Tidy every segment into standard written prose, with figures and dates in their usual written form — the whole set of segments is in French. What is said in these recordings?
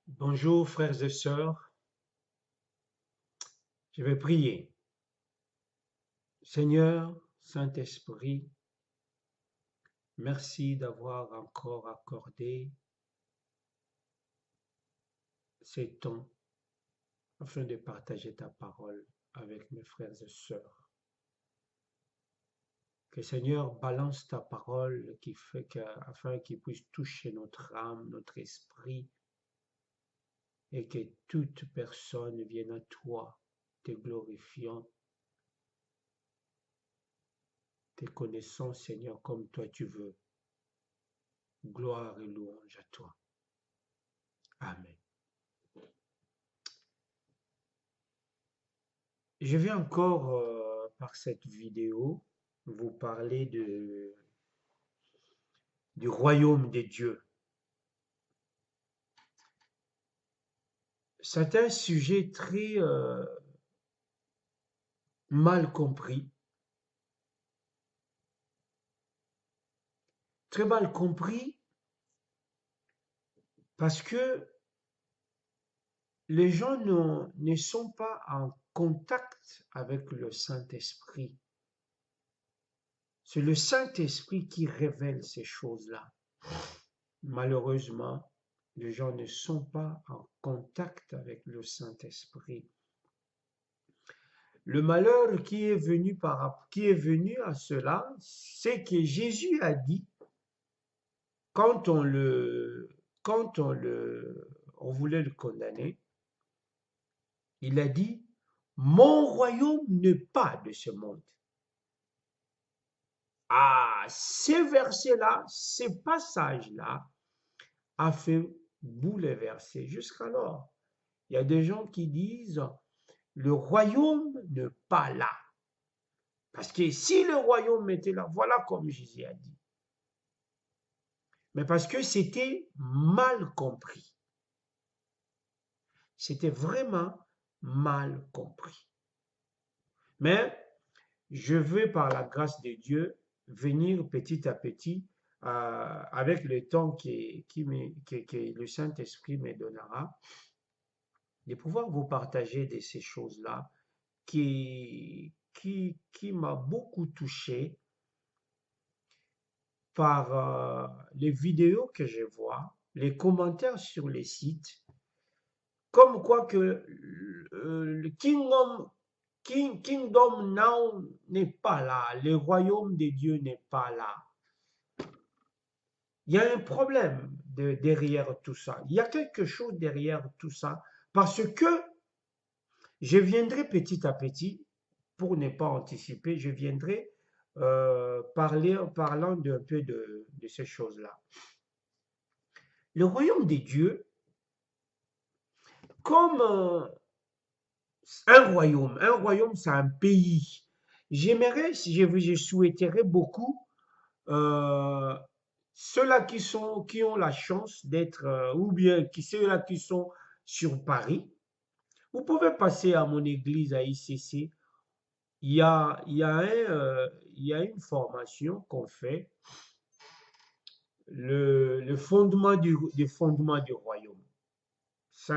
Bonjour frères et sœurs, je vais prier. Seigneur, Saint-Esprit, merci d'avoir encore accordé ces temps afin de partager ta parole avec mes frères et sœurs. Que Seigneur balance ta parole afin qu'il puisse toucher notre âme, notre esprit et que toute personne vienne à toi te glorifiant, te connaissant Seigneur comme toi tu veux. Gloire et louange à toi. Amen. Je vais encore, par cette vidéo, vous parler du royaume des dieux. C'est un sujet très mal compris, très mal compris parce que les gens ne sont pas en contact avec le Saint-Esprit. C'est le Saint-Esprit qui révèle ces choses-là. Malheureusement, les gens ne sont pas en contact avec le Saint-Esprit. Le malheur qui est venu à cela, c'est que Jésus a dit, quand on le, on voulait le condamner, il a dit, mon royaume n'est pas de ce monde. Ah, ces versets-là, ces passages-là, a fait bouleverser jusqu'alors. Il y a des gens qui disent, le royaume n'est pas là. Parce que si le royaume était là, voilà comme Jésus a dit. Mais parce que c'était mal compris. C'était vraiment mal compris. Mais je veux, par la grâce de Dieu, venir petit à petit, avec le temps que le Saint-Esprit me donnera, de pouvoir vous partager de ces choses-là qui m'a beaucoup touché par les vidéos que je vois, les commentaires sur les sites, comme quoi que le Kingdom Now n'est pas là, le royaume de Dieu n'est pas là. Il y a un problème derrière tout ça. Il y a quelque chose derrière tout ça parce que je viendrai petit à petit, pour ne pas anticiper, je viendrai parlant d'un peu de ces choses-là. Le royaume des dieux, comme un royaume c'est un pays. J'aimerais, je souhaiterais beaucoup euh, ceux-là qui ont la chance d'être, ou bien ceux-là qui sont sur Paris, vous pouvez passer à mon église à ICC. Il y a une formation qu'on fait, le fondement du fondement du royaume. C'est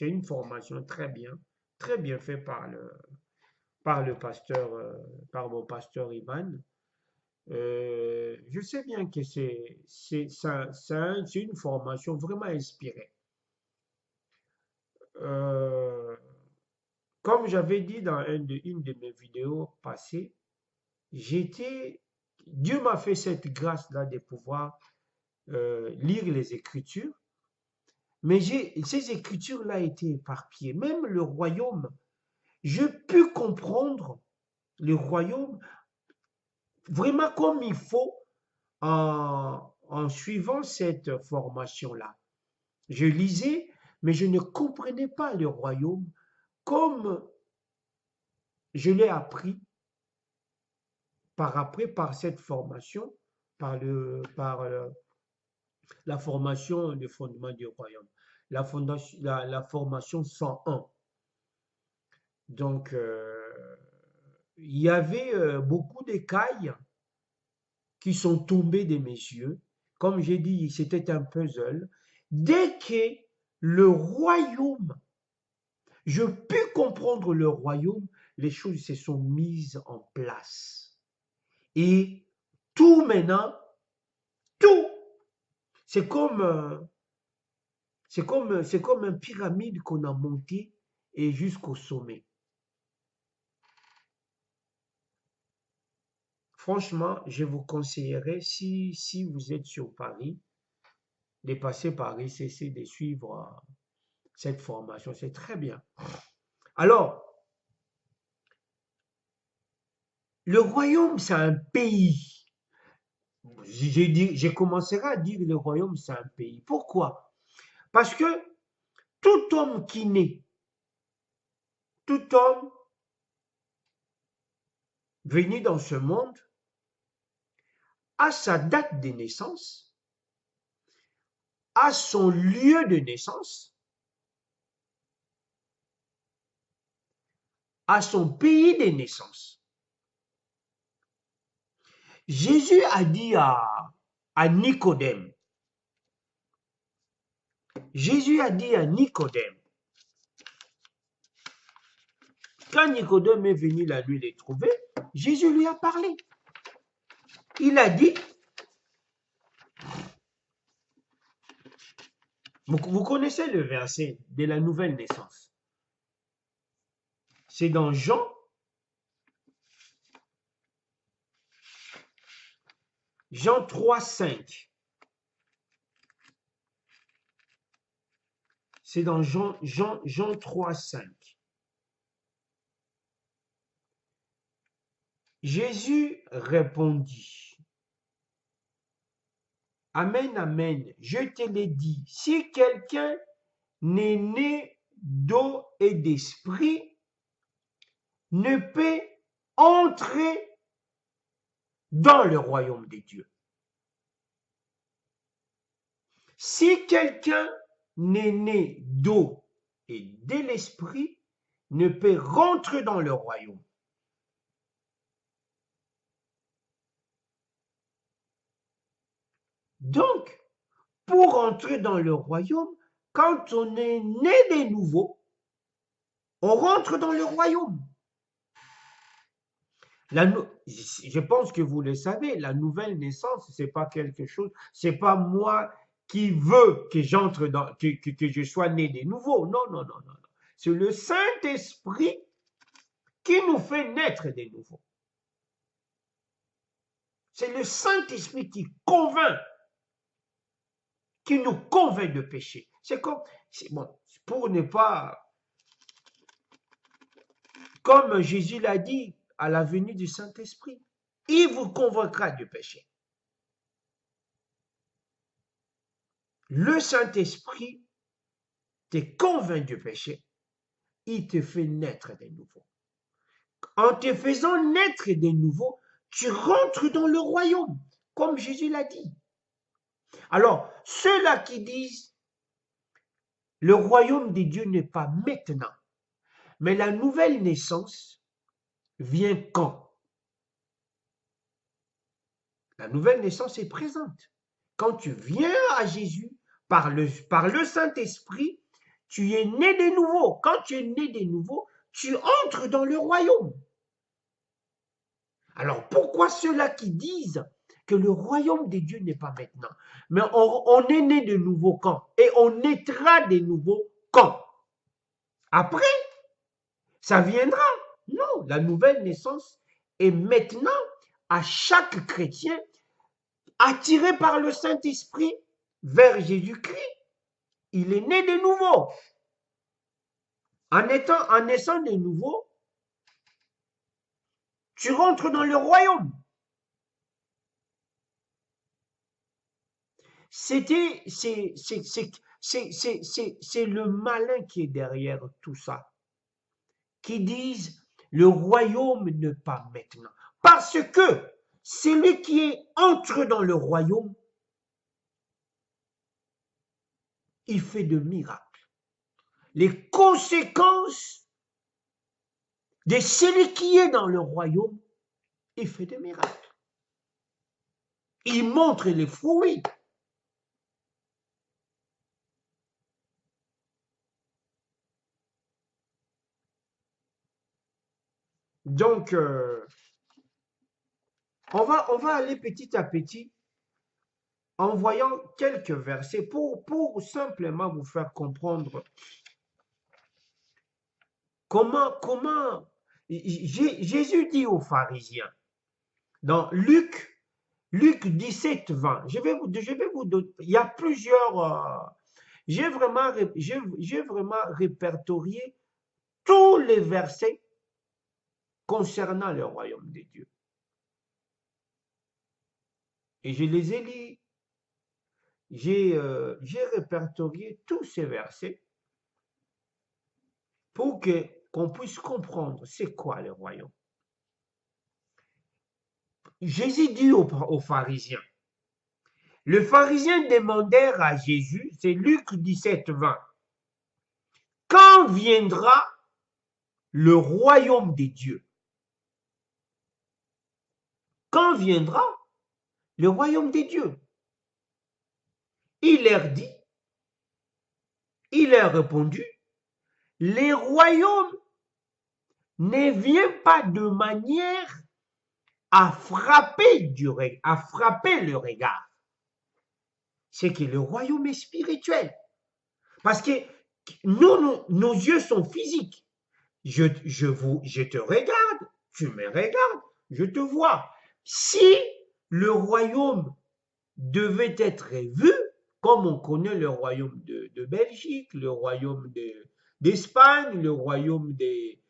une formation très bien fait par le pasteur, par mon pasteur Ivan. Je sais bien que c'est une formation vraiment inspirée. Euh, Comme j'avais dit dans une de mes vidéos passées, j'étais, Dieu m'a fait cette grâce-là de pouvoir lire les Écritures, mais ces Écritures-là étaient éparpillées. Même le royaume, je peux comprendre le royaume vraiment comme il faut en suivant cette formation-là. Je lisais, mais je ne comprenais pas le royaume comme je l'ai appris par cette formation, la formation de fondement du royaume, la formation 101. Donc, il y avait beaucoup d'écailles qui sont tombées de mes yeux. Comme j'ai dit, c'était un puzzle. dès que le royaume, je peux comprendre le royaume, les choses se sont mises en place. Et tout maintenant, tout, c'est comme, c'est comme une pyramide qu'on a montée et jusqu'au sommet. Franchement, je vous conseillerais, si vous êtes sur Paris, de passer par ICC, de suivre cette formation. C'est très bien. Alors, le royaume, c'est un pays. Je commencerai à dire le royaume, c'est un pays. Pourquoi? Parce que tout homme qui naît, tout homme venu dans ce monde, a sa date de naissance, a son lieu de naissance, a son pays de naissance. Jésus a dit à Nicodème, Jésus a dit à Nicodème, quand Nicodème est venu la nuit les trouver, Jésus lui a parlé. Il a dit, vous connaissez le verset de la nouvelle naissance. C'est dans Jean 3,5. C'est dans Jean 3,5. Jésus répondit, Amen, amen, je te l'ai dit, si quelqu'un n'est né d'eau et d'esprit, ne peut entrer dans le royaume de Dieu. Si quelqu'un n'est né d'eau et de l'esprit, ne peut rentrer dans le royaume. Donc, pour entrer dans le royaume, quand on est né de nouveau, on rentre dans le royaume. Je pense que vous le savez, la nouvelle naissance, c'est pas quelque chose, c'est pas moi qui veux que j'entre dans, que je sois né de nouveau. Non, non, non, non. C'est le Saint-Esprit qui nous fait naître de nouveau. C'est le Saint-Esprit qui convainc, qui nous convainc de péché. C'est comme, bon, pour ne pas, comme Jésus l'a dit à la venue du Saint-Esprit, il vous convaincra du péché. Le Saint-Esprit te convainc du péché, il te fait naître de nouveau. En te faisant naître de nouveau, tu rentres dans le royaume, comme Jésus l'a dit. Alors, ceux-là qui disent, le royaume de Dieu n'est pas maintenant, mais la nouvelle naissance vient quand? La nouvelle naissance est présente. Quand tu viens à Jésus par le Saint-Esprit, tu es né de nouveau. Quand tu es né de nouveau, tu entres dans le royaume. Alors pourquoi ceux-là qui disent que le royaume de Dieu n'est pas maintenant, mais on est né de nouveau quand? Et on naîtra de nouveau quand? Après, ça viendra. Non, la nouvelle naissance est maintenant à chaque chrétien attiré par le Saint-Esprit vers Jésus-Christ. Il est né de nouveau. En naissant de nouveau, tu rentres dans le royaume. C'est le malin qui est derrière tout ça, qui disent le royaume n'est pas maintenant. Parce que celui qui entre dans le royaume, il fait de miracles. Les conséquences de celui qui est dans le royaume, il fait des miracles. Il montre les fruits. Donc, on va aller petit à petit en voyant quelques versets pour simplement vous faire comprendre comment Jésus dit aux pharisiens dans Luc 17, 20. Je vais vous donner, il y a plusieurs, j'ai vraiment répertorié tous les versets concernant le royaume de Dieu. Et je les ai lus, j'ai répertorié tous ces versets pour qu'on puisse comprendre c'est quoi le royaume. Jésus dit aux pharisiens, les pharisiens demandèrent à Jésus, c'est Luc 17, 20, quand viendra le royaume des dieux? Quand viendra le royaume des dieux? Il leur dit, il leur répondu, les royaumes ne viennent pas de manière à frapper le regard. C'est que le royaume est spirituel. Parce que nos yeux sont physiques. Je te regarde, tu me regardes, je te vois. Si le royaume devait être vu, comme on connaît le royaume de Belgique, le royaume d'Espagne, le royaume des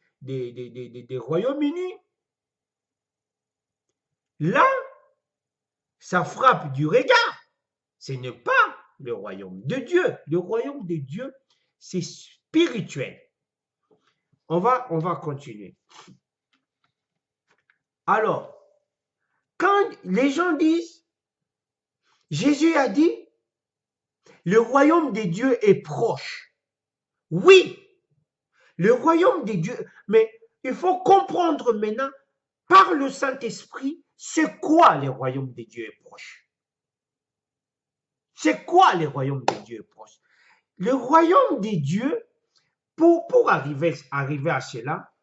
Royaumes-Unis, là, ça frappe du regard. Ce n'est pas le royaume de Dieu. Le royaume de Dieu, c'est spirituel. On va continuer. Alors, quand les gens disent, Jésus a dit, le royaume des dieux est proche. Oui, le royaume des dieux, mais il faut comprendre maintenant, par le Saint-Esprit, c'est quoi le royaume des dieux est proche? C'est quoi le royaume des dieux est proche? Le royaume des dieux, pour arriver à cela,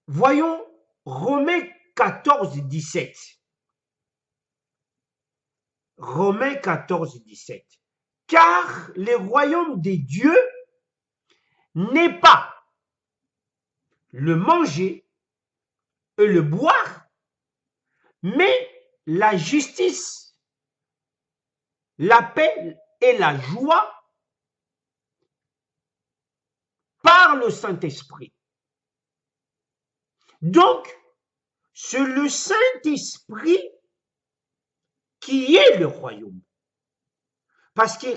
voyons Romains 14, 17. Romains 14, 17. Car le royaume des dieux n'est pas le manger et le boire, mais la justice, la paix et la joie par le Saint-Esprit. Donc, c'est le Saint-Esprit qui est le royaume. Parce que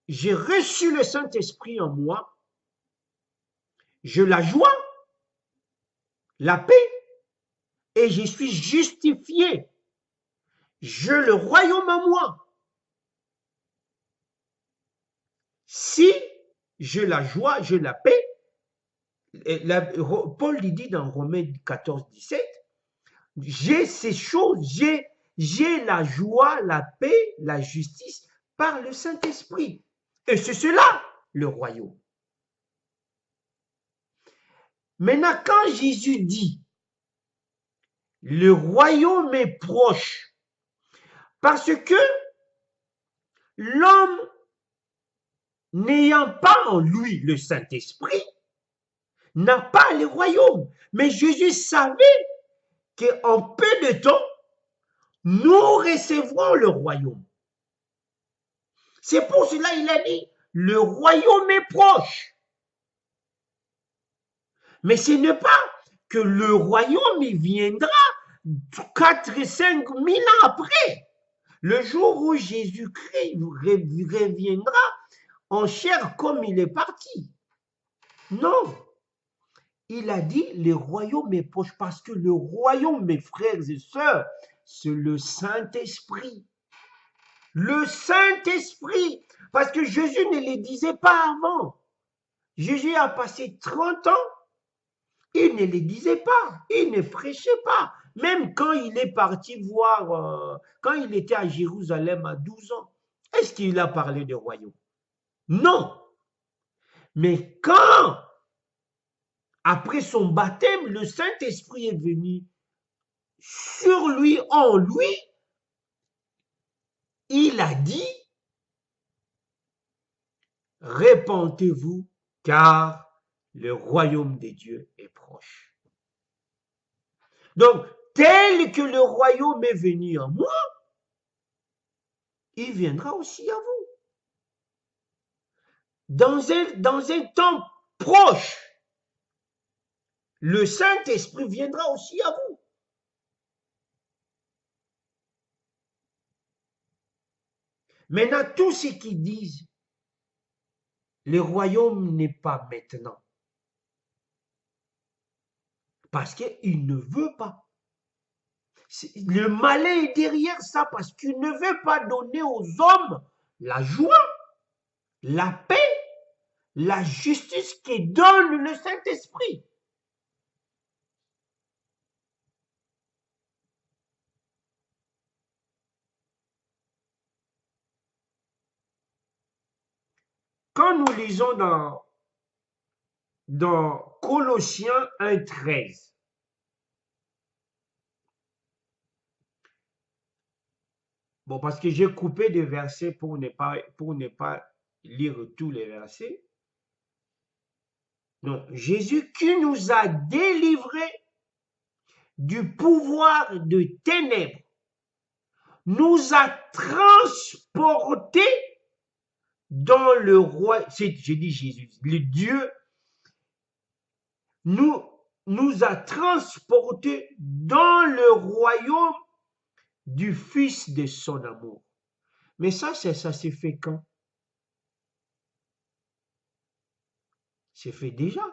j'ai reçu le Saint-Esprit en moi, je la joie, la paix, et je suis justifié. Je le royaume en moi. Si je la joie, je la paix, Paul dit dans Romains 14, 17, j'ai ces choses, j'ai la joie, la paix, la justice par le Saint-Esprit. Et c'est cela, le royaume. Maintenant, quand Jésus dit, le royaume est proche, parce que l'homme n'ayant pas en lui le Saint-Esprit, n'a pas le royaume. Mais Jésus savait qu'en peu de temps, nous recevrons le royaume. C'est pour cela qu'il a dit, le royaume est proche. Mais ce n'est pas que le royaume il viendra 4 et 5 000 ans après. Le jour où Jésus-Christ reviendra en chair comme il est parti. Non. Il a dit, le royaume est proche parce que le royaume, mes frères et sœurs, c'est le Saint-Esprit. Le Saint-Esprit. Parce que Jésus ne le disait pas avant. Jésus a passé 30 ans. Il ne le disait pas. Il ne prêchait pas. Même quand il est parti voir, quand il était à Jérusalem à 12 ans, est-ce qu'il a parlé de royaume? Non. Mais quand Après son baptême, le Saint-Esprit est venu sur lui, en lui. Il a dit, répentez-vous, car le royaume des dieux est proche. Donc, tel que le royaume est venu en moi, il viendra aussi à vous. Dans un temps proche, le Saint-Esprit viendra aussi à vous. Maintenant, tous ceux qui disent, le royaume n'est pas maintenant, parce qu'il ne veut pas. Le malin est derrière ça, parce qu'il ne veut pas donner aux hommes la joie, la paix, la justice que donne le Saint-Esprit. Quand nous lisons dans Colossiens 1,13, bon, parce que j'ai coupé des versets pour ne pas lire tous les versets. Donc, Jésus qui nous a délivrés du pouvoir de ténèbres, nous a transportés dans le roi, j'ai dit Jésus, le Dieu, nous a transportés dans le royaume du Fils de son amour. Mais ça s'est fait quand? C'est fait déjà.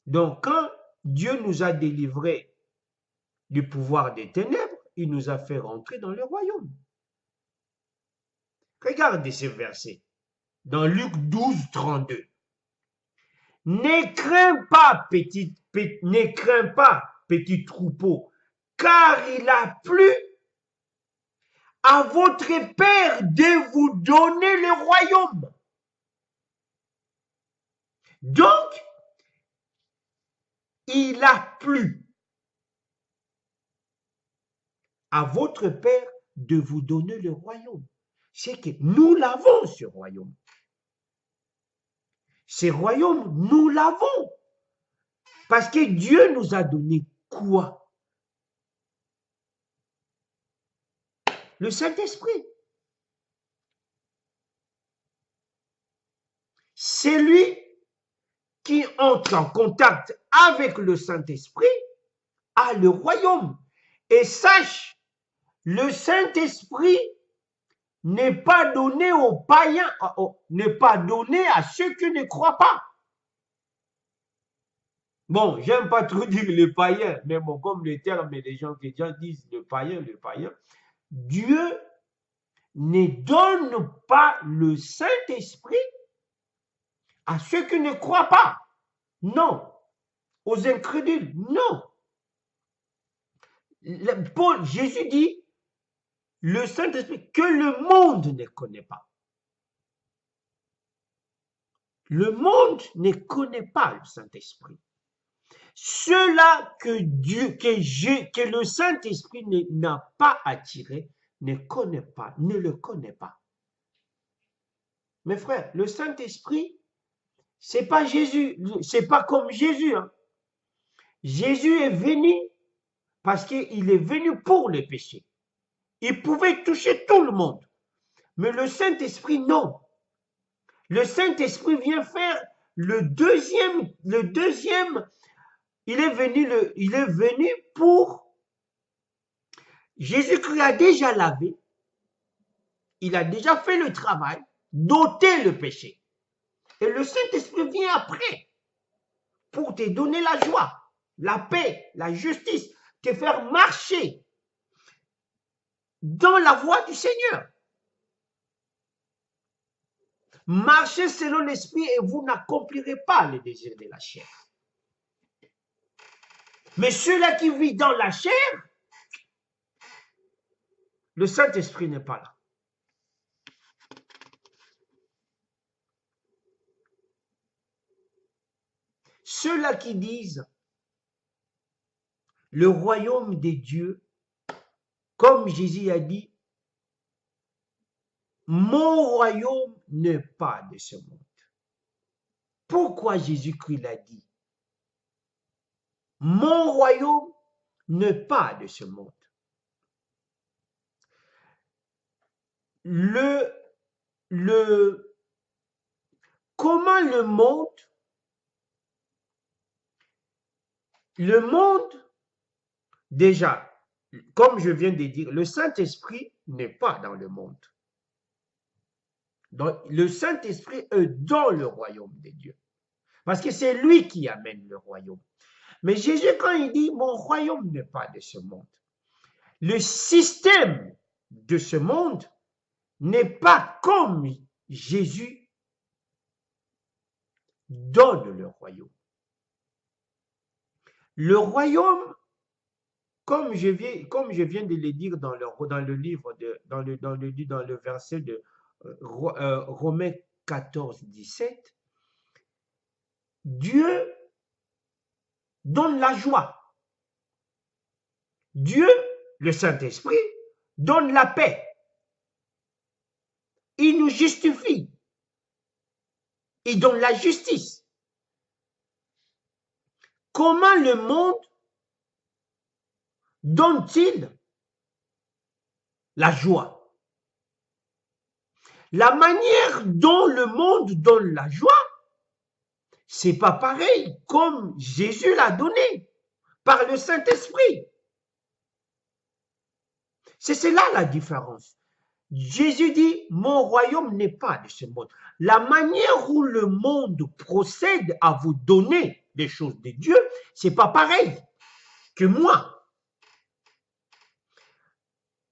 Donc, quand Dieu nous a délivrés du pouvoir des ténèbres, il nous a fait rentrer dans le royaume. Regardez ce verset dans Luc 12, 32. Ne crains pas, petit troupeau, car il a plu à votre Père de vous donner le royaume. Donc, il a plu à votre Père de vous donner le royaume. C'est que nous l'avons, ce royaume. Ce royaume, nous l'avons. Parce que Dieu nous a donné quoi? Le Saint-Esprit. C'est lui qui entre en contact avec le Saint-Esprit a le royaume. Et sache, le Saint-Esprit n'est pas donné aux païens, n'est pas donné à ceux qui ne croient pas. Bon, j'aime pas trop dire le païen, mais bon, comme le terme, les gens qui disent le païen, Dieu ne donne pas le Saint-Esprit à ceux qui ne croient pas. Non. Aux incrédules, non. Jésus dit, le Saint-Esprit que le monde ne connaît pas. Le monde ne connaît pas le Saint-Esprit. Ceux-là que le Saint-Esprit n'a pas attiré, ne le connaît pas. Mes frères, le Saint-Esprit, c'est pas Jésus, c'est pas comme Jésus. Hein. Jésus est venu parce qu'il est venu pour les péchés. Il pouvait toucher tout le monde. Mais le Saint-Esprit, non. Le Saint-Esprit vient faire le deuxième, il est venu pour, Jésus-Christ a déjà lavé, il a déjà fait le travail, d'ôter le péché. Et le Saint-Esprit vient après pour te donner la joie, la paix, la justice, te faire marcher dans la voie du Seigneur. Marchez selon l'esprit et vous n'accomplirez pas les désirs de la chair. Mais ceux-là qui vivent dans la chair, le Saint-Esprit n'est pas là. ceux-là qui disent le royaume des dieux, comme Jésus a dit, mon royaume n'est pas de ce monde. Pourquoi Jésus-Christ l'a dit? Mon royaume n'est pas de ce monde. Comment le monde, déjà, comme je viens de dire, le Saint-Esprit n'est pas dans le monde. Donc, le Saint-Esprit est dans le royaume des dieux. Parce que c'est lui qui amène le royaume. Mais Jésus, quand il dit, mon royaume n'est pas de ce monde, le système de ce monde n'est pas comme Jésus donne le royaume. Le royaume, comme je viens de le dire dans le livre, dans le verset de Romains 14, 17, Dieu donne la joie. Dieu, le Saint-Esprit, donne la paix. Il nous justifie. Il donne la justice. Comment le monde donne-t-il la joie? La manière dont le monde donne la joie, c'est pas pareil comme Jésus l'a donné par le Saint-Esprit. C'est cela la différence. Jésus dit, mon royaume n'est pas de ce monde. La manière où le monde procède à vous donner des choses de Dieu, c'est pas pareil que moi.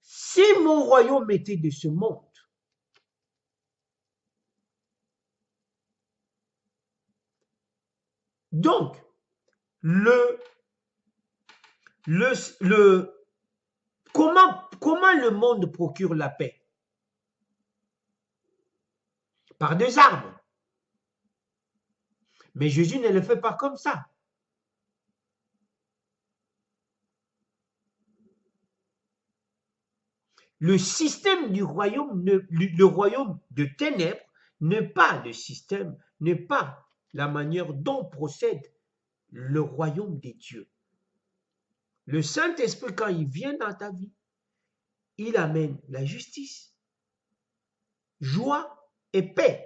Si mon royaume était de ce monde, donc, comment le monde procure la paix? Par des armes. Mais Jésus ne le fait pas comme ça. Le système du royaume, le royaume de ténèbres, n'est pas le système, n'est pas la manière dont procède le royaume des dieux. Le Saint-Esprit, quand il vient dans ta vie, il amène la justice, joie et paix.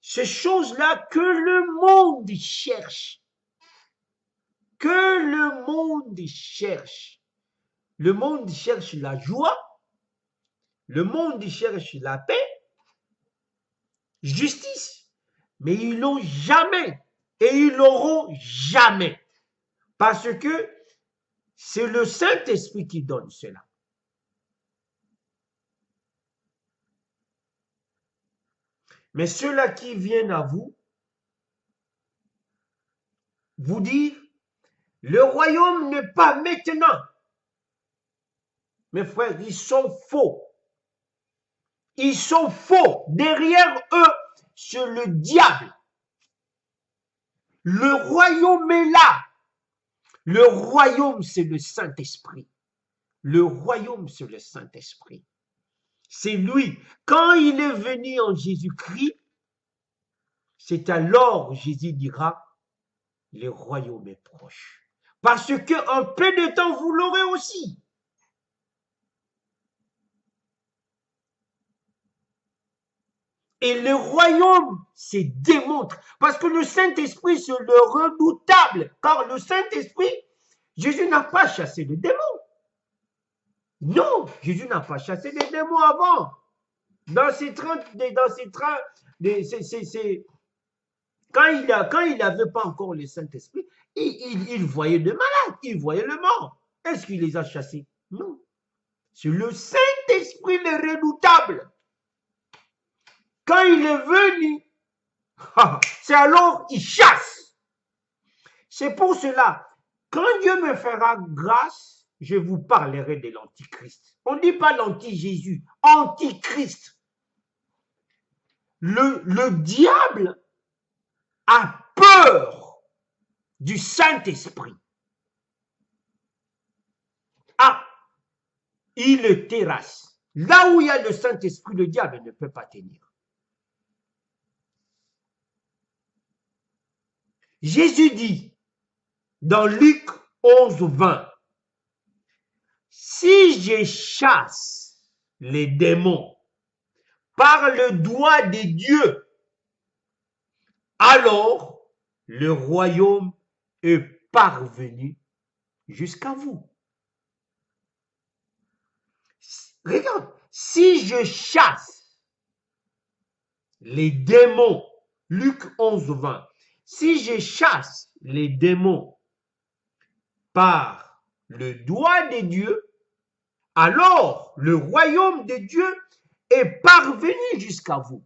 Ces choses-là que le monde cherche. Que le monde cherche. Le monde cherche la joie. Le monde cherche la paix. Justice. Mais ils l'ont jamais. Et ils l'auront jamais. Parce que c'est le Saint-Esprit qui donne cela. Mais ceux-là qui viennent à vous dire, le royaume n'est pas maintenant. Mes frères, ils sont faux. Ils sont faux. Derrière eux, c'est le diable. Le royaume est là. Le royaume, c'est le Saint-Esprit. Le royaume, c'est le Saint-Esprit. C'est lui. Quand il est venu en Jésus-Christ, c'est alors Jésus dira, le royaume est proche. Parce qu'en peu de temps, vous l'aurez aussi. Et le royaume se démontre. Parce que le Saint-Esprit, c'est le redoutable. Car le Saint-Esprit, Jésus n'a pas chassé le démon. Non, Jésus n'a pas chassé les démons avant. Quand il n'avait pas encore le Saint-Esprit, il voyait des malades, il voyait le mort. Est-ce qu'il les a chassés? Non. C'est le Saint-Esprit le redoutable. Quand il est venu, c'est alors qu'il chasse. C'est pour cela, quand Dieu me fera grâce, je vous parlerai de l'Antichrist. On ne dit pas l'anti-Jésus, Antichrist. Le diable a peur du Saint-Esprit, ah, il le terrasse. Là où il y a le Saint-Esprit, le diable ne peut pas tenir. Jésus dit dans Luc 11, 20, si je chasse les démons par le doigt de Dieu, alors le royaume est parvenu jusqu'à vous. Regarde, si je chasse les démons, Luc 11, 20, si je chasse les démons par le doigt de Dieu, alors le royaume de Dieu est parvenu jusqu'à vous.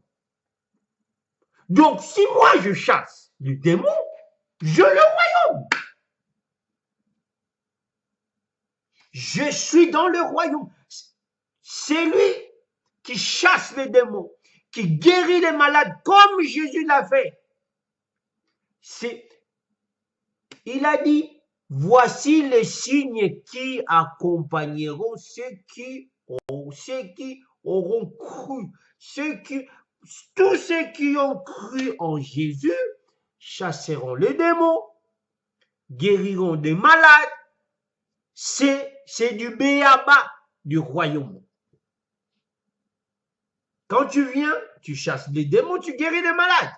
Donc, si moi je chasse le démon, je le royaume. Je suis dans le royaume. C'est lui qui chasse les démons, qui guérit les malades comme Jésus l'a fait. Il a dit, voici les signes qui accompagneront ceux qui auront cru. Tous ceux qui ont cru en Jésus chasseront les démons, guériront des malades. C'est du béaba du royaume. Quand tu viens, tu chasses des démons, tu guéris des malades.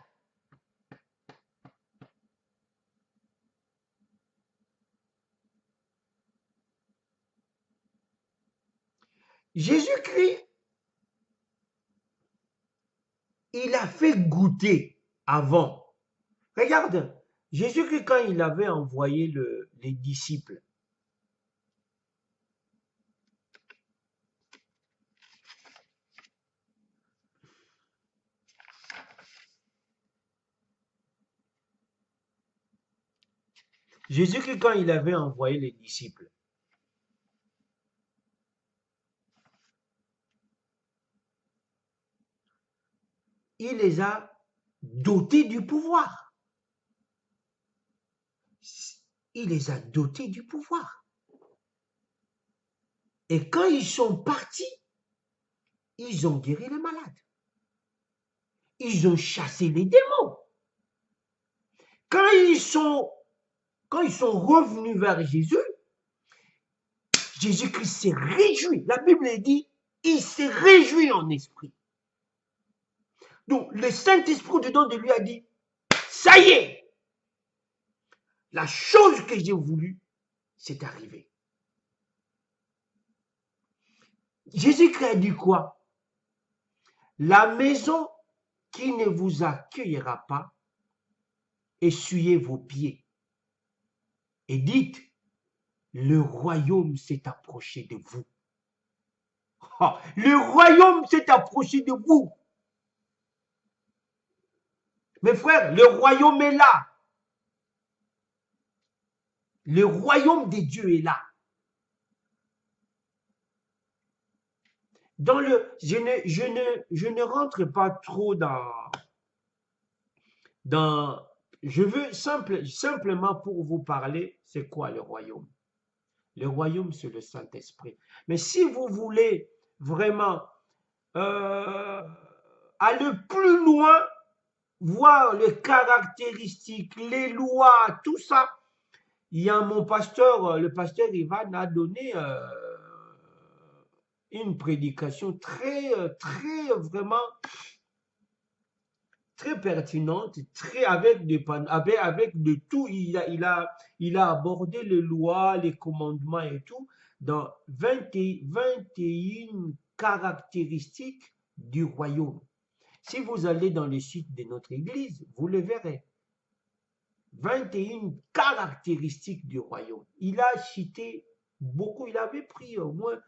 Jésus-Christ, il a fait goûter avant. Regarde, Jésus-Christ, quand il avait envoyé les disciples, Jésus-Christ, quand il avait envoyé les disciples, il les a dotés du pouvoir. Il les a dotés du pouvoir. Et quand ils sont partis, ils ont guéri les malades. Ils ont chassé les démons. Quand ils sont revenus vers Jésus, Jésus-Christ s'est réjoui. La Bible dit, il s'est réjoui en esprit. Donc, le Saint-Esprit dedans de lui a dit, ça y est, la chose que j'ai voulu, c'est arrivé. Jésus-Christ a dit quoi? La maison qui ne vous accueillera pas, essuyez vos pieds et dites, le royaume s'est approché de vous. Oh, le royaume s'est approché de vous. Mes frères, le royaume est là. Le royaume de Dieu est là. Je ne rentre pas trop je veux simplement pour vous parler, c'est quoi le royaume? Le royaume, c'est le Saint-Esprit. Mais si vous voulez vraiment aller plus loin, voir les caractéristiques, les lois, tout ça, il y a mon pasteur, le pasteur Ivan a donné une prédication très vraiment très pertinente, avec de tout. Il a abordé les lois, les commandements et tout dans 21 caractéristiques du royaume. Si vous allez dans le site de notre église, vous le verrez. 21 caractéristiques du royaume. Il a cité beaucoup, il avait pris au moins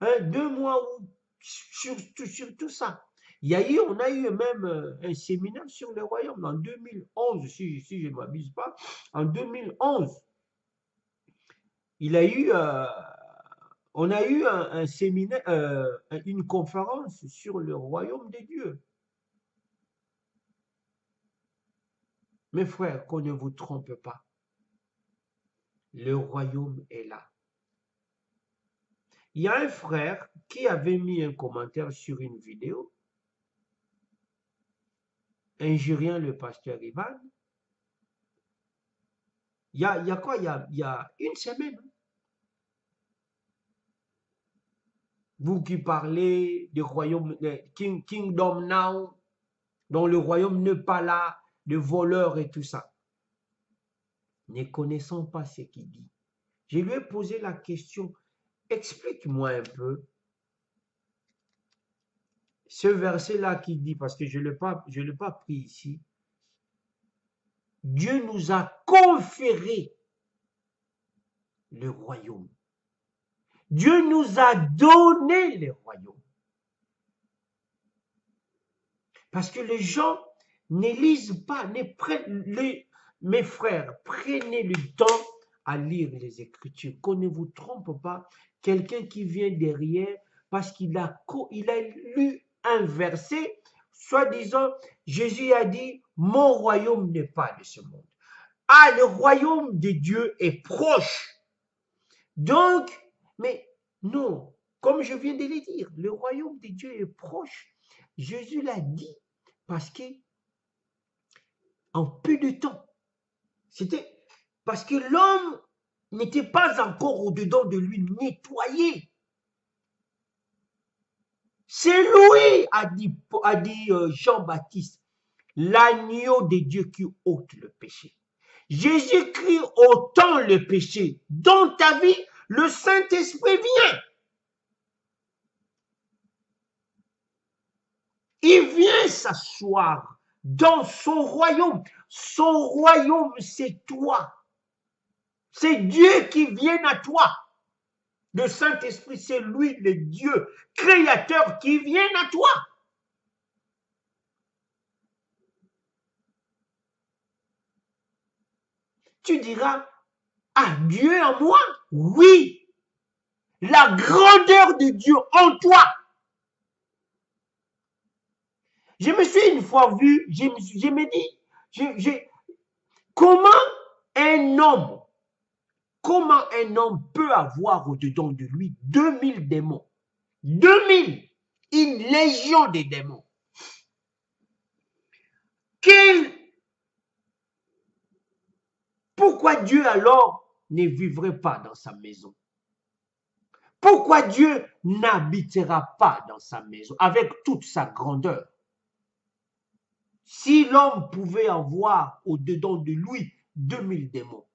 2 mois sur tout ça. On a eu même un séminaire sur le royaume en 2011, si je ne m'abuse pas. En 2011, on a eu un séminaire, une conférence sur le royaume de Dieu. Mes frères, qu'on ne vous trompe pas. Le royaume est là. Il y a un frère qui avait mis un commentaire sur une vidéo, injuriant le pasteur Ivan. Il y a quoi? Il y a une semaine. Vous qui parlez du royaume, Kingdom Now, dont le royaume n'est pas là, de voleurs et tout ça. Ne connaissant pas ce qu'il dit. Je lui ai posé la question, explique-moi un peu ce verset-là qui dit, parce que je ne l'ai pas pris ici, Dieu nous a conféré le royaume. Dieu nous a donné le royaume. Parce que les gens ne lisent pas, mes frères, prenez le temps à lire les Écritures, qu'on ne vous trompe pas. Quelqu'un qui vient derrière, parce qu'il a lu un verset, soi-disant, Jésus a dit, mon royaume n'est pas de ce monde. Ah, le royaume de Dieu est proche. Donc, mais non, comme je viens de le dire, le royaume de Dieu est proche. Jésus l'a dit parce que en peu de temps, c'était parce que l'homme n'était pas encore au-dedans de lui nettoyé. C'est lui, a dit Jean-Baptiste, l'agneau de Dieu qui ôte le péché. Jésus-Christ ôtant le péché dans ta vie, le Saint-Esprit vient. Il vient s'asseoir dans son royaume. Son royaume, c'est toi. C'est Dieu qui vient à toi. Le Saint-Esprit, c'est lui, le Dieu créateur qui vient à toi. Tu diras, ah, Dieu en moi? Oui. La grandeur de Dieu en toi. Je me suis une fois vu, je me dis, comment un homme peut avoir au-dedans de lui 2000 démons? 2000, une légion de démons. Pourquoi Dieu alors ne vivrait pas dans sa maison? Pourquoi Dieu n'habitera pas dans sa maison avec toute sa grandeur? Si l'homme pouvait avoir au-dedans de lui 2000 démons.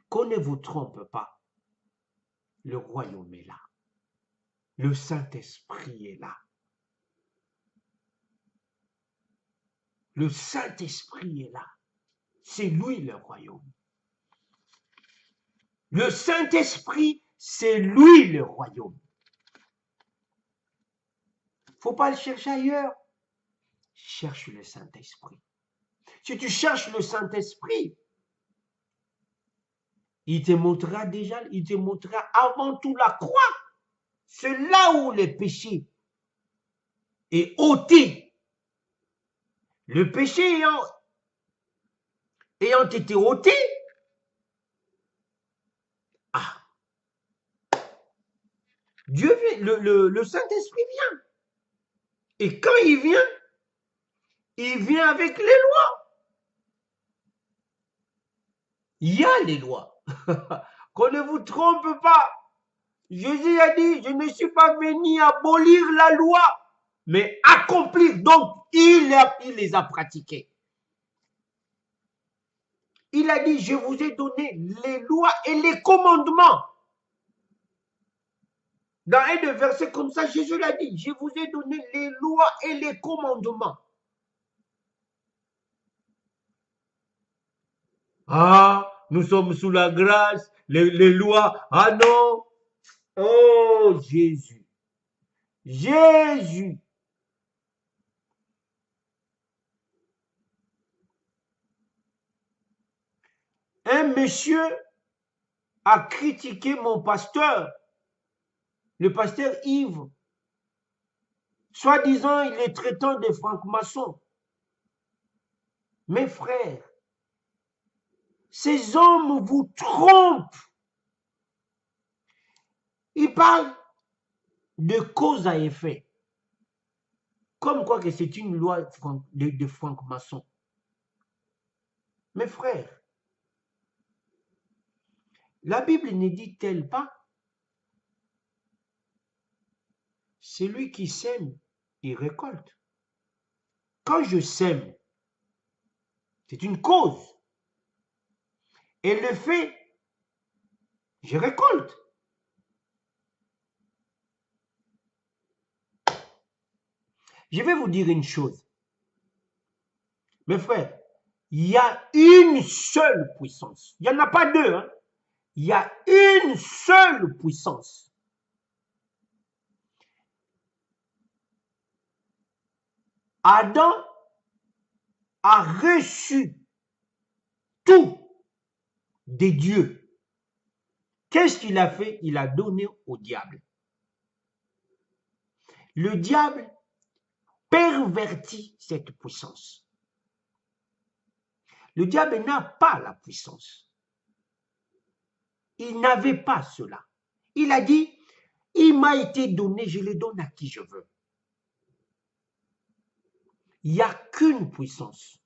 Qu'on ne vous trompe pas, le royaume est là. Le Saint-Esprit est là. Le Saint-Esprit est là. C'est lui le royaume. Le Saint-Esprit, c'est lui le royaume. Il ne faut pas le chercher ailleurs. Cherche le Saint-Esprit. Si tu cherches le Saint-Esprit, il te montrera avant tout la croix. C'est là où le péché est ôté. Le péché ayant été ôté, Dieu vient, le Saint-Esprit vient. Et quand il vient avec les lois. Il y a les lois. Qu'on ne vous trompe pas. Jésus a dit, je ne suis pas venu abolir la loi, mais accomplir. Donc, il les a pratiquées. Il a dit, je vous ai donné les lois et les commandements. Dans un des versets comme ça, Jésus l'a dit, je vous ai donné les lois et les commandements. Ah, nous sommes sous la grâce, les lois. Ah non. Oh, Jésus. Jésus. Un monsieur a critiqué mon pasteur, le pasteur Yves, Soi-disant, il est traitant des francs-maçons. Mes frères, ces hommes vous trompent. Ils parlent de cause à effet. Comme quoi que c'est une loi de francs-maçons. Mes frères, la Bible ne dit-elle pas, celui qui sème, il récolte. Quand je sème, c'est une cause. Et le fait, je récolte. Je vais vous dire une chose. Mes frères, il y a une seule puissance. Il n'y en a pas deux. Hein. Il y a une seule puissance. Adam a reçu tout des dieux. Qu'est-ce qu'il a fait? Il a donné au diable. Le diable pervertit cette puissance. Le diable n'a pas la puissance. Il n'avait pas cela. Il a dit, il m'a été donné, je le donne à qui je veux. Il n'y a qu'une puissance.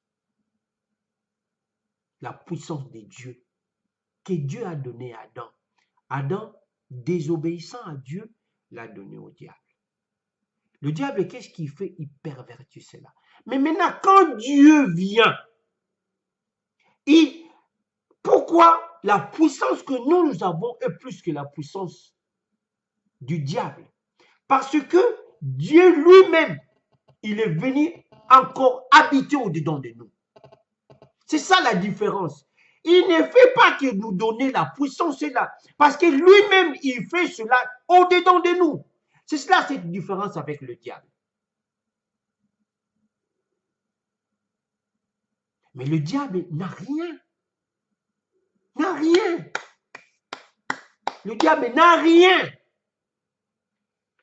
La puissance de Dieu, que Dieu a donnée à Adam. Adam, désobéissant à Dieu, l'a donné au diable. Le diable, qu'est-ce qu'il fait? Il pervertit cela. Mais maintenant, quand Dieu vient, pourquoi la puissance que nous avons est plus que la puissance du diable? Parce que Dieu lui-même, il est venu encore habiter au-dedans de nous. C'est ça la différence. Il ne fait pas que nous donner la puissance là, parce que lui-même, il fait cela au-dedans de nous. C'est cela cette différence avec le diable. Mais le diable n'a rien. N'a rien. Le diable n'a rien.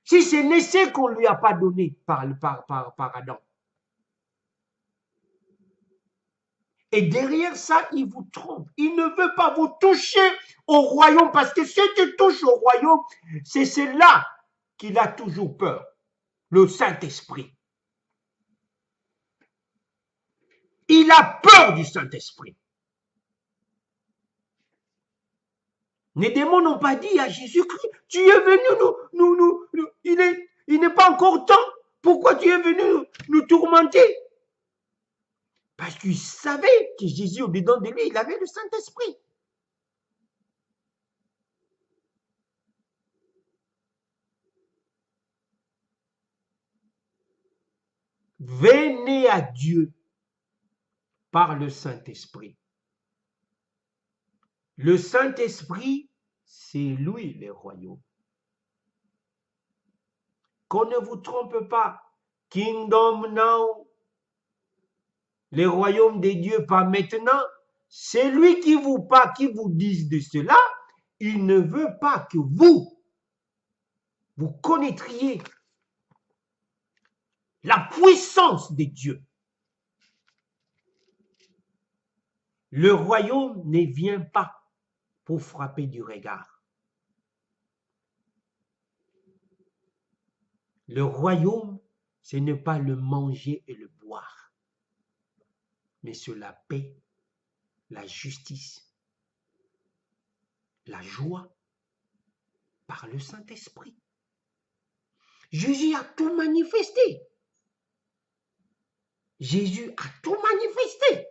Si ce n'est ce qu'on ne lui a pas donné par Adam. Et derrière ça, il vous trompe. Il ne veut pas vous toucher au royaume parce que ce qui touche au royaume, c'est cela qu'il a toujours peur. Le Saint-Esprit. Il a peur du Saint-Esprit. Les démons n'ont pas dit à Jésus-Christ, tu es venu il n'est pas encore temps. Pourquoi tu es venu nous tourmenter? Parce qu'il savait que Jésus, au-dedans de lui, il avait le Saint-Esprit. Venez à Dieu par le Saint-Esprit. Le Saint-Esprit, c'est lui le royaume. Qu'on ne vous trompe pas. Kingdom now. Le royaume de Dieu, pas maintenant. C'est lui qui vous dise de cela. Il ne veut pas que vous connaîtriez la puissance de Dieu. Le royaume ne vient pas pour frapper du regard. Le royaume, ce n'est pas le manger et le boire, mais c'est la paix, la justice, la joie par le Saint-Esprit. Jésus a tout manifesté. Jésus a tout manifesté.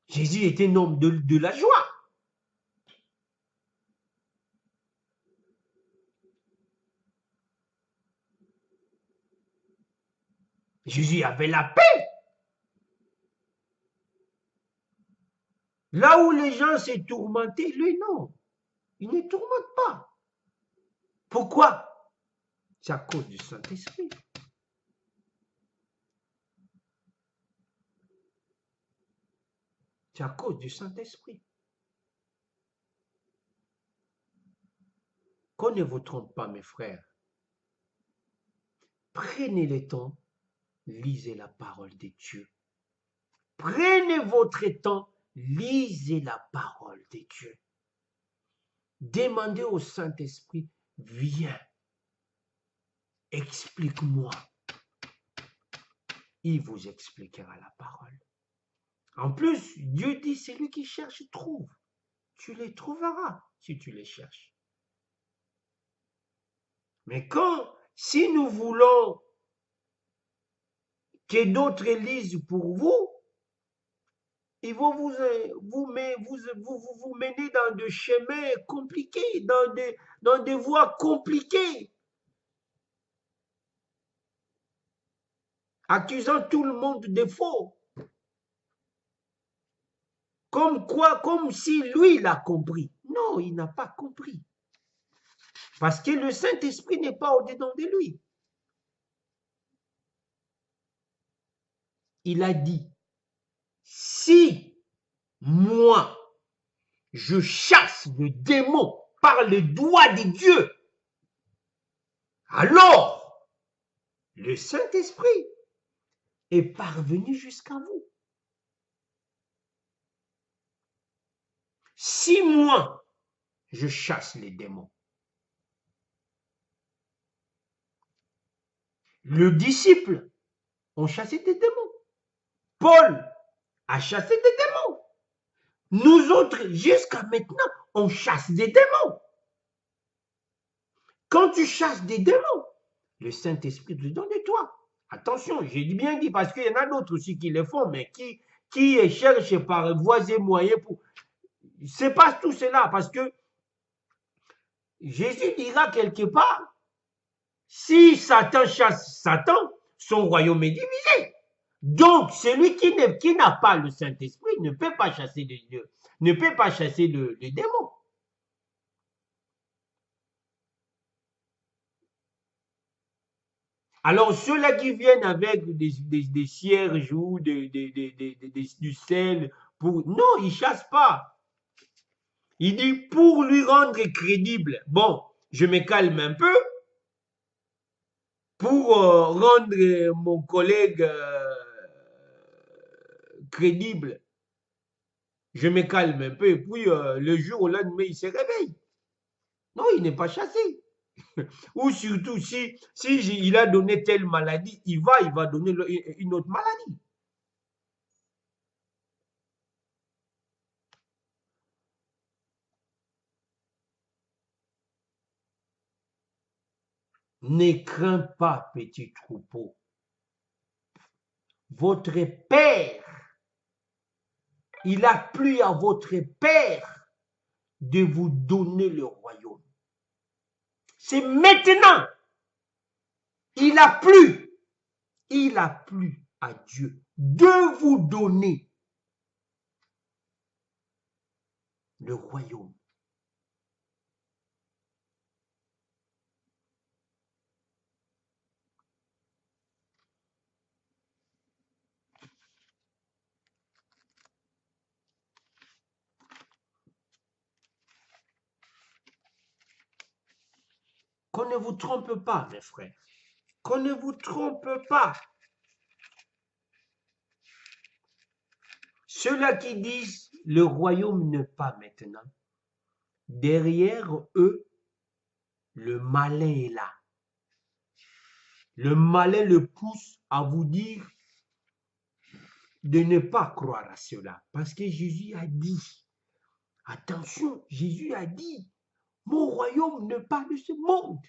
Jésus était un homme de la joie. Jésus avait la paix. Là où les gens s'est tourmentés, lui non. Il ne tourmente pas. Pourquoi? C'est à cause du Saint-Esprit. C'est à cause du Saint-Esprit. Qu'on ne vous trompe pas, mes frères. Prenez le temps, lisez la parole de Dieu. Prenez votre temps, lisez la parole de Dieu. Demandez au Saint-Esprit, viens, explique-moi. Il vous expliquera la parole. En plus, Dieu dit, celui qui cherche trouve. Tu les trouveras si tu les cherches. Mais si nous voulons que d'autres lisent pour vous, ils vont vous mener dans des chemins compliqués, dans des voies compliquées, accusant tout le monde de faux. Comme si lui, il a compris. Non, il n'a pas compris. Parce que le Saint-Esprit n'est pas au-dedans de lui. Il a dit, si moi, je chasse le démon par le doigt de Dieu, alors le Saint-Esprit est parvenu jusqu'à vous. Si moi, je chasse les démons, le disciple a chassé des démons. Paul a chassé des démons. Nous autres, jusqu'à maintenant, on chasse des démons. Quand tu chasses des démons, le Saint-Esprit te donne de toi. Attention, j'ai bien dit parce qu'il y en a d'autres aussi qui le font, mais qui cherchent par voies et moyens pour... C'est pas tout cela, parce que Jésus dira quelque part, si Satan chasse Satan, son royaume est divisé. Donc, celui qui n'a pas le Saint-Esprit ne peut pas chasser les dieux, ne peut pas chasser le démon. Alors, ceux-là qui viennent avec des cierges ou du sel, non, ils ne chassent pas. Il dit, pour lui rendre crédible, bon, je me calme un peu, pour rendre mon collègue crédible, je me calme un peu, et puis le jour au lendemain, il se réveille. Non, il n'est pas chassé. Ou surtout, si il a donné telle maladie, il va donner une autre maladie. Ne crains pas, petit troupeau. Votre Père, il a plu à votre Père de vous donner le royaume. C'est maintenant. Il a plu à Dieu de vous donner le royaume. Qu'on ne vous trompe pas, mes frères. Qu'on ne vous trompe pas. Ceux-là qui disent le royaume n'est pas maintenant, derrière eux, le malin est là. Le malin le pousse à vous dire de ne pas croire à cela. Parce que Jésus a dit, attention, Jésus a dit, mon royaume n'est pas de ce monde.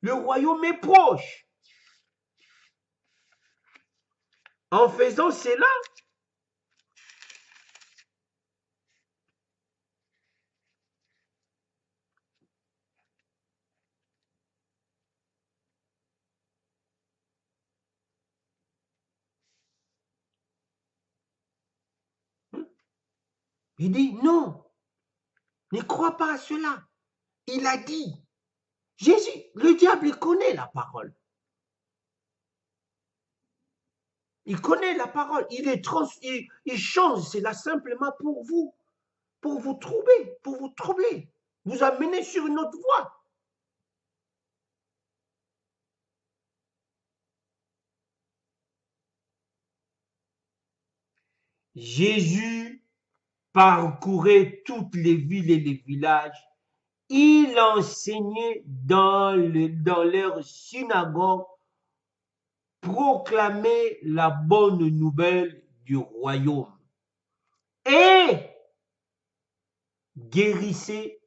Le royaume est proche. En faisant cela, il dit non, ne crois pas à cela. Il a dit, Jésus, le diable, il connaît la parole. Il connaît la parole, il change cela simplement pour vous troubler, vous amener sur une autre voie. Jésus parcourait toutes les villes et les villages. Il enseignait dans leurs synagogues, proclamait la bonne nouvelle du royaume et guérissait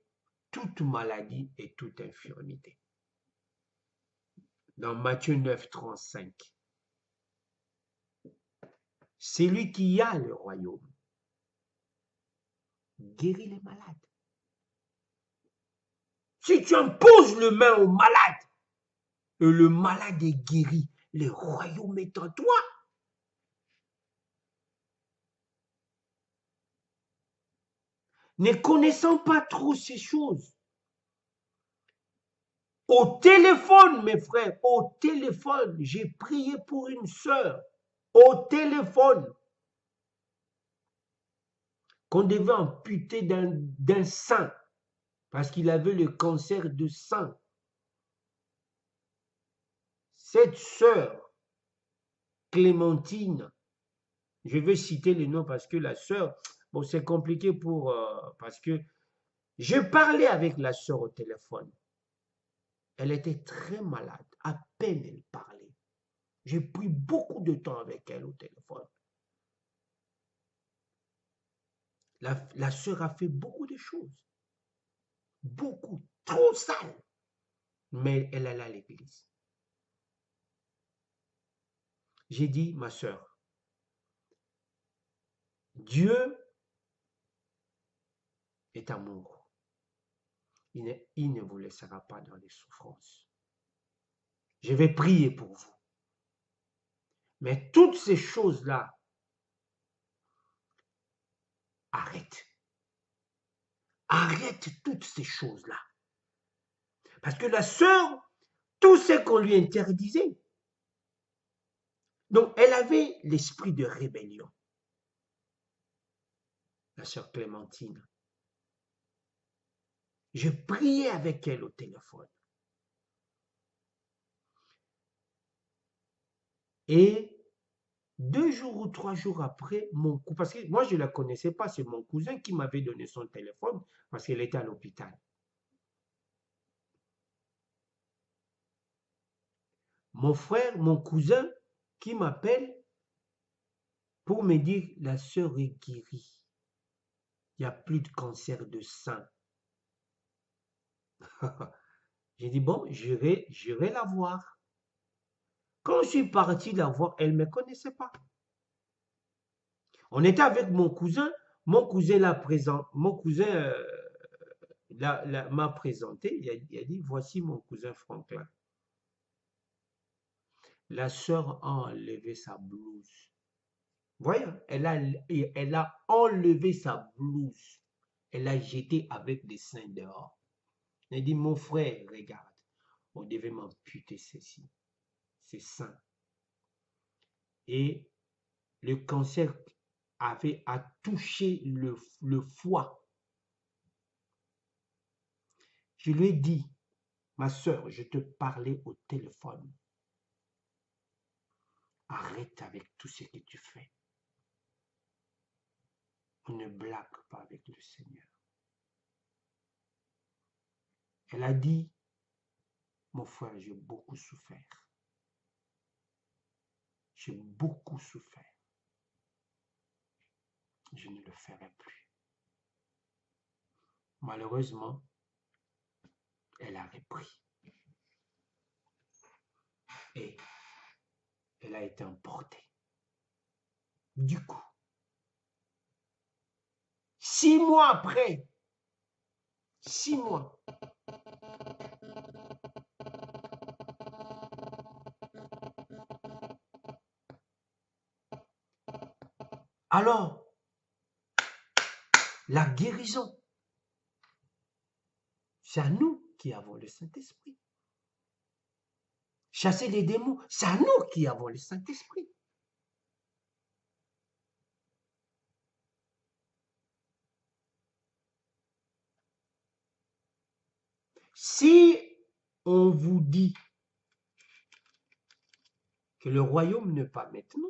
toute maladie et toute infirmité. Dans Matthieu 9, 35. C'est lui qui a le royaume. Guérit les malades. Si tu imposes le main au malade et le malade est guéri, le royaume est en toi. Ne connaissant pas trop ces choses. Au téléphone, mes frères, au téléphone, j'ai prié pour une sœur. Au téléphone, qu'on devait amputer d'un sein parce qu'il avait le cancer de sein. Cette sœur, Clémentine, je vais citer les noms parce que la sœur, bon, c'est compliqué parce que je parlais avec la sœur au téléphone. Elle était très malade, à peine elle parlait. J'ai pris beaucoup de temps avec elle au téléphone. La sœur a fait beaucoup de choses. Beaucoup, trop sale. Mais elle allait à l'église. J'ai dit, ma sœur, Dieu est amour. Il ne vous laissera pas dans les souffrances. Je vais prier pour vous. Mais toutes ces choses-là, arrête. Arrête toutes ces choses-là. Parce que la sœur, tout ce qu'on lui interdisait. Donc, elle avait l'esprit de rébellion. La sœur Clémentine. Je priais avec elle au téléphone. Et 2 jours ou 3 jours après, parce que moi je ne la connaissais pas, c'est mon cousin qui m'avait donné son téléphone parce qu'elle était à l'hôpital. Mon frère, mon cousin qui m'appelle pour me dire la sœur est guérie. Il n'y a plus de cancer de sein. J'ai dit bon, j'irai la voir. Quand je suis parti la voir, elle ne me connaissait pas. On était avec mon cousin l'a présent, mon cousin m'a présenté, il a dit voici mon cousin Franklin. La sœur a enlevé sa blouse. Voyez, elle a enlevé sa blouse. Elle a jeté avec des seins dehors. Elle a dit, mon frère, regarde, on devait m'amputer ceci, ces seins. Et le cancer a touché le foie. Je lui ai dit, ma sœur, je te parlais au téléphone. Arrête avec tout ce que tu fais. On ne blague pas avec le Seigneur. Elle a dit, mon frère, j'ai beaucoup souffert. J'ai beaucoup souffert. Je ne le ferai plus. Malheureusement, elle a repris. Et elle a été emportée. Du coup, 6 mois après, 6 mois, alors, la guérison, c'est à nous qui avons le Saint-Esprit. Chasser les démons, c'est à nous qui avons le Saint-Esprit. Si on vous dit que le royaume n'est pas maintenant,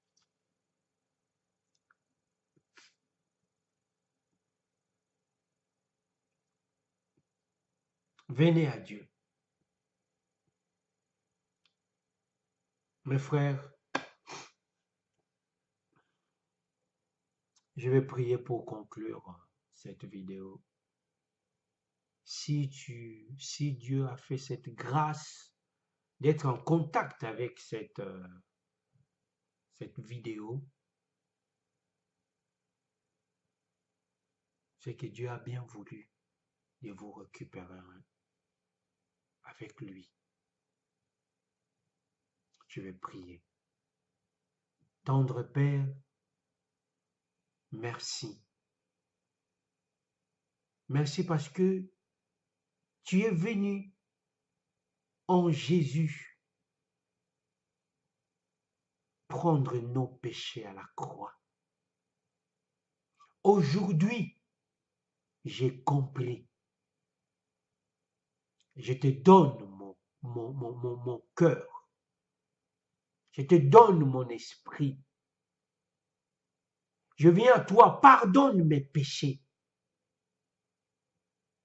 Venez à Dieu. Mes frères, je vais prier pour conclure cette vidéo. Si Dieu a fait cette grâce d'être en contact avec cette vidéo, c'est que Dieu a bien voulu de vous récupérer avec lui. Je vais prier. Tendre Père, merci. Merci parce que tu es venu en Jésus prendre nos péchés à la croix. Aujourd'hui, j'ai compris. Je te donne mon cœur. Je te donne mon esprit. Je viens à toi, pardonne mes péchés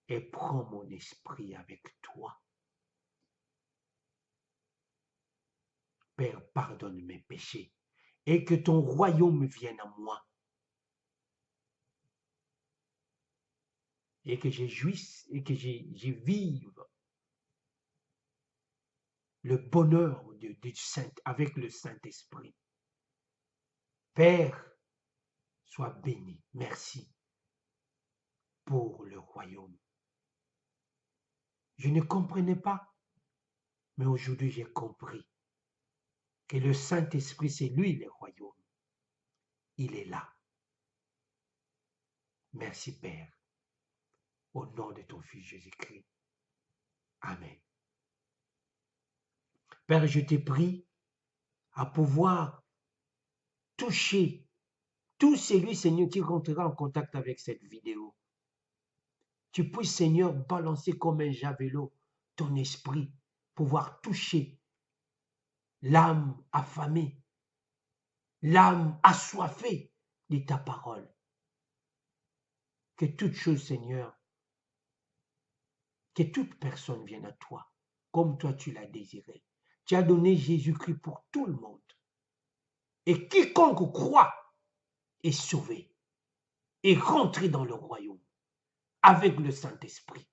et prends mon esprit avec toi. Père, pardonne mes péchés et que ton royaume vienne à moi. Et que je jouisse et que je vive le bonheur avec le Saint-Esprit. Père, sois béni. Merci pour le royaume. Je ne comprenais pas, mais aujourd'hui j'ai compris que le Saint-Esprit, c'est lui le royaume. Il est là. Merci Père. Au nom de ton Fils Jésus-Christ. Amen. Père, je te prie à pouvoir toucher tout celui, Seigneur, qui rentrera en contact avec cette vidéo. Tu puisses, Seigneur, balancer comme un javelot ton esprit, pouvoir toucher l'âme affamée, l'âme assoiffée de ta parole. Que toute chose, Seigneur, que toute personne vienne à toi, comme toi tu l'as désiré. Tu as donné Jésus-Christ pour tout le monde. Et quiconque croit est sauvé et rentré dans le royaume avec le Saint-Esprit.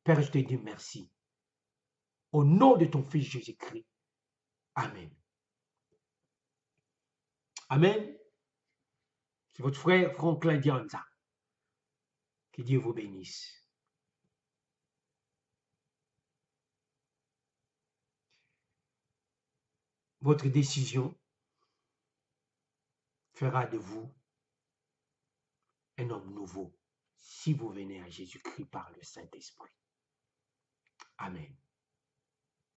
Père, je te dis merci. Au nom de ton Fils Jésus-Christ. Amen. Amen. C'est votre frère Franklin Dianza. Que Dieu vous bénisse. Votre décision fera de vous un homme nouveau si vous venez à Jésus-Christ par le Saint-Esprit. Amen.